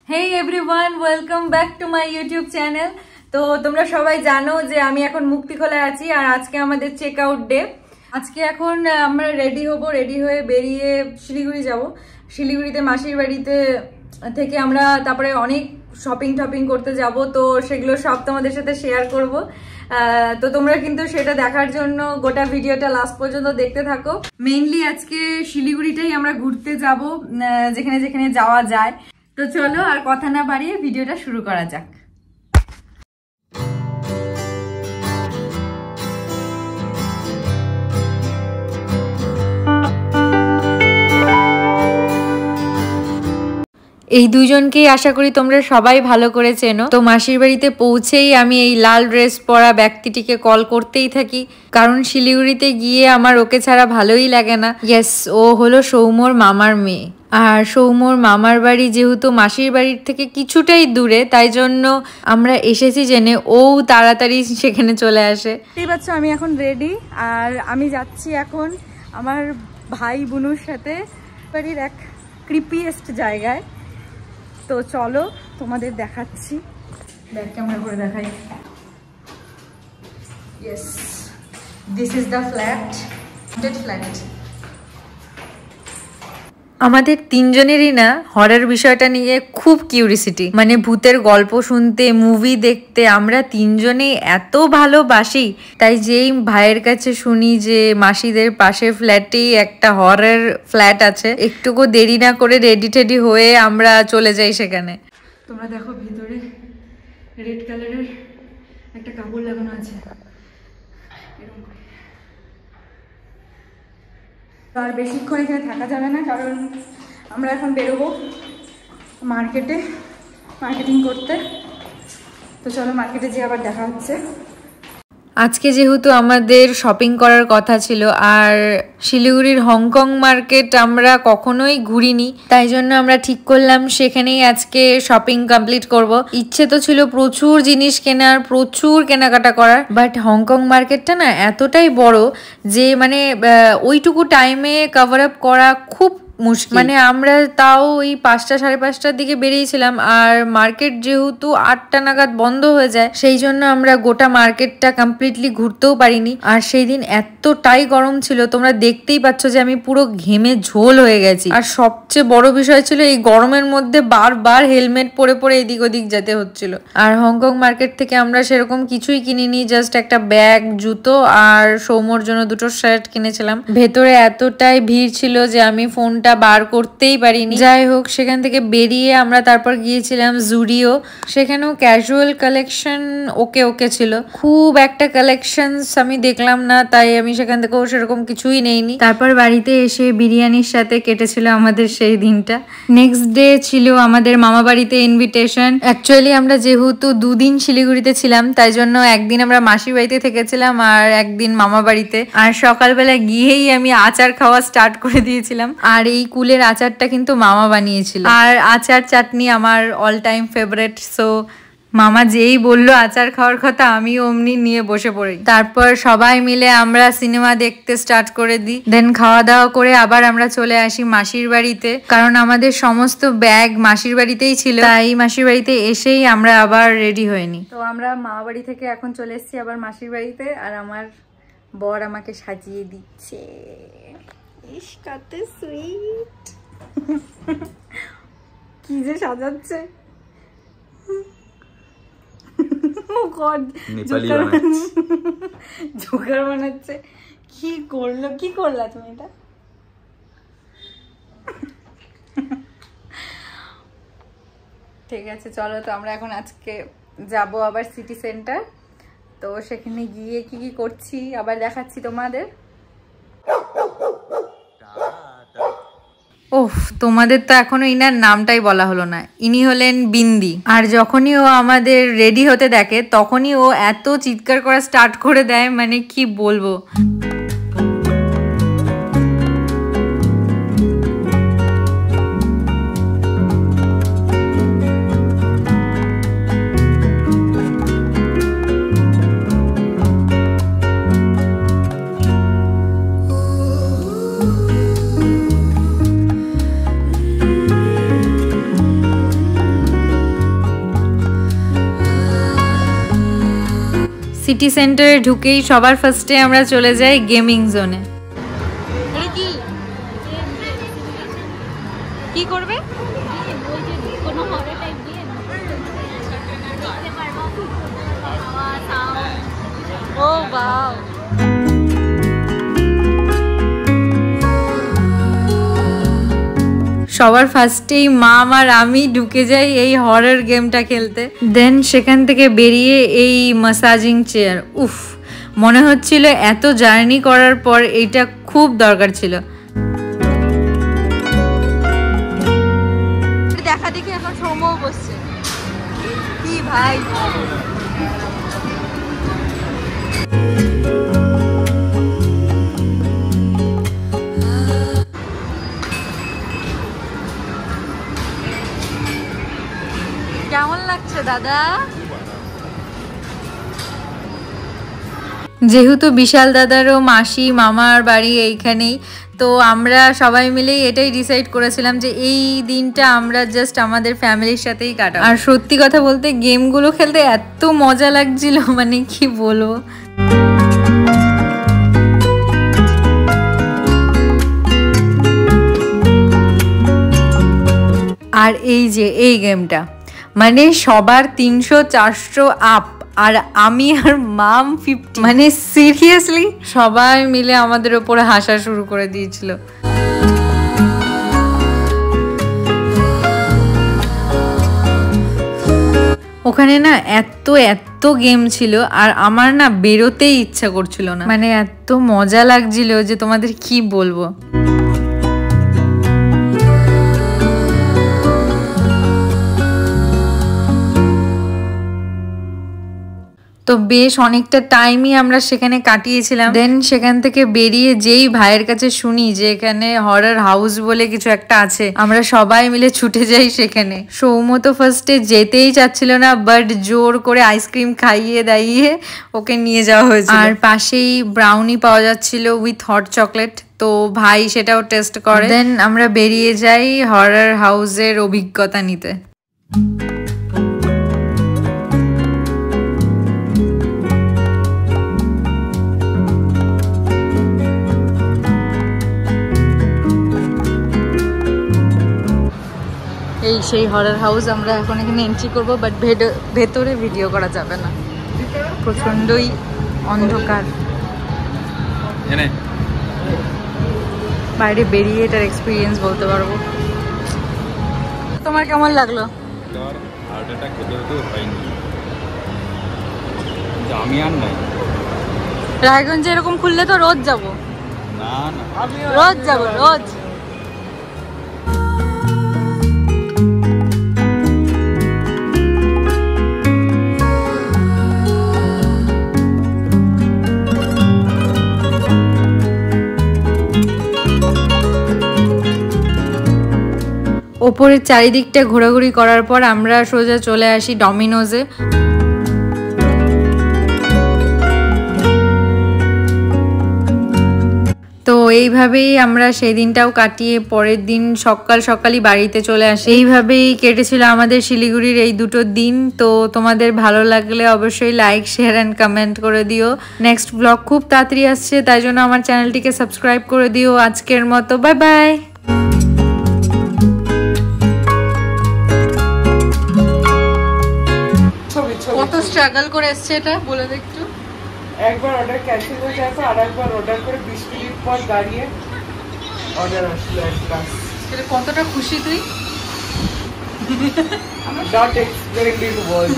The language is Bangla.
Hey everyone, welcome back to my YouTube channel. তো তোমরা সবাই জানো যে আমি এখন মুক্তিখোলায় আছি আর আজকে আমাদের চেক আউট ডে। আজকে এখন আমরা রেডি হয়ে বেরিয়ে শিলিগুড়ি যাব। শিলিগুড়িতে মাসির বাড়িতে থেকে আমরা তারপরে অনেক শপিং করতে যাব, তো সেগুলো সব তোমাদের সাথে শেয়ার করব। তো তোমরা কিন্তু সেটা দেখার জন্য গোটা ভিডিওটা লাস্ট পর্যন্ত দেখতে থাকো। মেইনলি আজকে শিলিগুড়িটাই আমরা ঘুরতে যাব, যেখানে যেখানে যাওয়া যায়। তো চলো আর কথা না বাড়িয়ে ভিডিওটা শুরু করা যাক। এই দুইজনকেই আশা করি তোমরা সবাই ভালো করে চেনো। তো মাসির বাড়িতে পৌঁছেই আমি এই লাল ড্রেস পরা ব্যক্তিটিকে কল করতেই থাকি, কারণ শিলিগুড়িতে গিয়ে আমার ওকে ছাড়া ভালোই লাগে না। ইয়েস, ও হলো সৌম্যর মামার মেয়ে। আর সৌম্যর মামার বাড়ি যেহেতু মাসির বাড়ির থেকে কিছুটাই দূরে, তাই জন্য আমরা এসেছি জেনে ও তাড়াতাড়ি সেখানে চলে আসে। এই বাচ্চা আমি এখন রেডি, আর আমি যাচ্ছি এখন আমার ভাই বোনুর সাথে বাড়ির এক ক্রিপিয়েস্ট জায়গায়। তো চলো তোমাদের দেখাচ্ছি, ব্যাক ক্যামেরা করে দেখাই। Yes, this is the flat. আমাদের তিনজনেরই না হরর বিষয়টা নিয়ে খুব কিউরিসিটি, মানে ভূতের গল্প শুনতে, মুভি দেখতে আমরা তিনজনেই এত ভালোবাসি। তাই যেই ভাইয়ের কাছে শুনি যে মাসিদের পাশের ফ্ল্যাটেই একটা হরর ফ্ল্যাট আছে, একটুকু দেরি না করে রেডি টেডি হয়ে আমরা চলে যাই সেখানে। তোমরা দেখো ভিতরে রেড কালারের একটা কাপড় লাগানো আছে। আর বেশিক্ষণ এখানে থাকা যাবে না, কারণ আমরা এখন বেরোবো মার্কেটিং করতে। তো চলো মার্কেটে যেয়ে আবার দেখা হচ্ছে। আজকে যেহেতু আমাদের শপিং করার কথা ছিল, আর শিলিগুড়ির হংকং মার্কেট আমরা কখনোই ঘুরিনি, তাই জন্য আমরা ঠিক করলাম সেখানেই আজকে শপিং কমপ্লিট করব। ইচ্ছে তো ছিল প্রচুর জিনিস কেনার, প্রচুর কেনাকাটা করার, বাট হংকং মার্কেটটা না এতটাই বড় যে মানে ওইটুকু টাইমে কভার আপ করা খুব মুশকিল। মানে আমরা তাও ওই 5টা সাড়ে 5টার দিকে বেরিয়েছিলাম, আর মার্কেট যেহেতু 8টা নাগাদ বন্ধ হয়ে যায়, সেই জন্য আমরা গোটা মার্কেটটা কমপ্লিটলি ঘুরতেও পারিনি। আর সেই দিন এতটাই গরম ছিল, তোমরা দেখতেই পাচ্ছ যে আমি পুরো ঘেমে ঝোল হয়ে গেছি। আর সবচেয়ে বড় বিষয় ছিল এই গরমের মধ্যে বারবার হেলমেট পরে পরে এদিক ওদিক যেতে হচ্ছিল। আর হংকং মার্কেট থেকে আমরা সেরকম কিছুই কিনিনি, জাস্ট একটা ব্যাগ, জুতো আর সৌম্যর জন্য 2টো শার্ট কিনেছিলাম। ভেতরে এতটাই ভিড় ছিল যে আমি ফোনটা বার করতেই পারিনি। যাই হোক, সেখান থেকে বেরিয়ে আমরা তারপর গিয়েছিলাম জুডিও। সেখানেও ক্যাজুয়াল কালেকশন ওকে ছিল, খুব একটা কালেকশনস আমি দেখলাম না, তাই আমি সেখান থেকেও সেরকম কিছুই নেইনি। তারপর বাড়িতে এসে বিরিয়ানির সাথে কেটেছিল আমাদের সেই দিনটা। নেক্সট ডে ছিল আমাদের মামা বাড়িতে ইনভিটেশন। অ্যাকচুয়ালি আমরা যেহেতু 2 দিন শিলিগুড়িতে ছিলাম, তাই জন্য একদিন আমরা মাসির বাড়িতে থেকেছিলাম আর একদিন মামা বাড়িতে। আর সকালবেলা গিয়েই আমি আচার খাওয়া স্টার্ট করে দিয়েছিলাম। আর এই কুলের আচারটা কিন্তু মামা বানিয়েছিল, আর আচার চাটনি আমার অল টাইম ফেভারিট। সো মামা যেই বললো আচার খাওয়ার কথা, আমি অমনি নিয়ে বসে পড়ি। তারপর সবাই মিলে আমরা সিনেমা দেখতে স্টার্ট করে দিই। দেন খাওয়া দাওয়া করে আবার আমরা চলে আসি মাসির বাড়িতে, কারণ আমাদের সমস্ত ব্যাগ মাসির বাড়িতেই ছিল, তাই মাসির বাড়িতে এসেই আমরা আবার রেডি হয়নি। তো আমরা মামা বাড়ি থেকে এখন চলে এসেছি আবার মাসির বাড়িতে, আর আমার বর আমাকে সাজিয়ে দিচ্ছে। ইস কত সুইট, কি যে সাজাচ্ছে, জোকার বানাচ্ছে। কি করলা তুমি এটা? ঠিক আছে, চলো। তো আমরা এখন আজকে যাব আবার সিটি সেন্টার। তো সেখানে গিয়ে কি করছি আবার দেখাচ্ছি তোমাদের। ওহ, তোমাদের তো এখনো ইনার নামটাই বলা হলো না। ইনি হলেন বিন্দি। আর যখনই ও আমাদের রেডি হতে দেখে, তখনই ও এত চিৎকার করা স্টার্ট করে দেয়, মানে কি বলবো। সিটি সেন্টারে ঢুকেই সবার ফার্স্টে আমরা চলে যাই গেমিং জোনে। কি করবে? ও বাও, সবার ফার্স্টেই মাম আর আমি ঢুকে যাই এই হরর গেমটা খেলতে। দেন সেখান থেকে বেরিয়ে এই ম্যাসাজিং চেয়ার, উফ, মনে হচ্ছিল এত জার্নি করার পর এইটা খুব দরকার ছিল। দেখা দেখি এখন সময় বসছে কি ভাই, কেমন লাগছে দাদা? যেহেতু বিশাল দাদারও মাসি মামার বাড়ি এইখানেই, তো আমরা সবাই মিলেই এটাই ডিসাইড করেছিলাম যে এই দিনটা আমরা জাস্ট আমাদের ফ্যামিলির সাথেই কাটাবো। আর সত্যি কথা বলতে গেমগুলো খেলতে এত মজা লাগছিল, মানে কি বলবো। আর এই যে এই গেমটা, মানে সবার 300-400 আপ, আর আমি আর মাম 50, মানে সিরিয়াসলি সবাই মিলে আমাদের ওপরে হাসা শুরু করে দিয়েছিল। ওখানে না এত গেম ছিল, আর আমার না বেরোতেই ইচ্ছা করছিল না, মানে এত মজা লাগছিল যে তোমাদের কি বলবো। তো বেশ অনেকটা টাইমই আমরা সেখানে কাটিয়েছিলাম। দেন সেখান থেকে বেরিয়ে যেই ভাইয়ের কাছে শুনি যে এখানে হরর হাউস বলে কিছু একটা আছে, আমরা সবাই মিলে ছুটে যাই সেখানে। সৌম্য তো ফার্স্টে যেতেই চাচ্ছিল না, বাট জোর করে আইসক্রিম খাইয়ে দাইয়ে ওকে নিয়ে যাওয়া হয়েছে। আর পাশেই ব্রাউনি পাওয়া যাচ্ছিল উইথ হট চকলেট, তো ভাই সেটাও টেস্ট করে। দেন আমরা বেরিয়ে যাই হরর হাউসের অভিজ্ঞতা নিতে। এই সেই হরর হাউস, আমরা এখন এখানে এন্ট্রি করবো, বাট ভেতরে ভিডিও করা যাবে না, প্রচন্ডই অন্ধকার। বাইরে বেরিয়ে এটার এক্সপিরিয়েন্স বলতে পারবো। তোমার কেমন লাগলো? রায়গঞ্জে এরকম খুললে তো রোজ যাবো, রোজ যাবো রোজ। ওপরের চারিদিকটা ঘোরাঘুরি করার পর আমরা সোজা চলে আসি ডমিনোজে। তো এইভাবেই আমরা সেই দিনটাও কাটিয়ে পরের দিন সকালই বাড়িতে চলে আসি। এইভাবেই কেটেছিল আমাদের শিলিগুড়ির এই দুটো দিন। তো তোমাদের ভালো লাগলে অবশ্যই লাইক, শেয়ার অ্যান্ড কমেন্ট করে দিও। নেক্সট ব্লগ খুব তাড়াতাড়ি আসছে, তাই জন্য আমার চ্যানেলটিকে সাবস্ক্রাইব করে দিও। আজকের মতো বাই বাই। কত স্ট্রাগল করে এসছে এটা বলে দে একটু। একবার অর্ডার ক্যান্সেল হয়ে যায়, আর একবার অর্ডার করে 20 মিনিট পর দাঁড়িয়ে অর্ডার আসলো একটা। কতটা খুশি তুই? Not explained in words.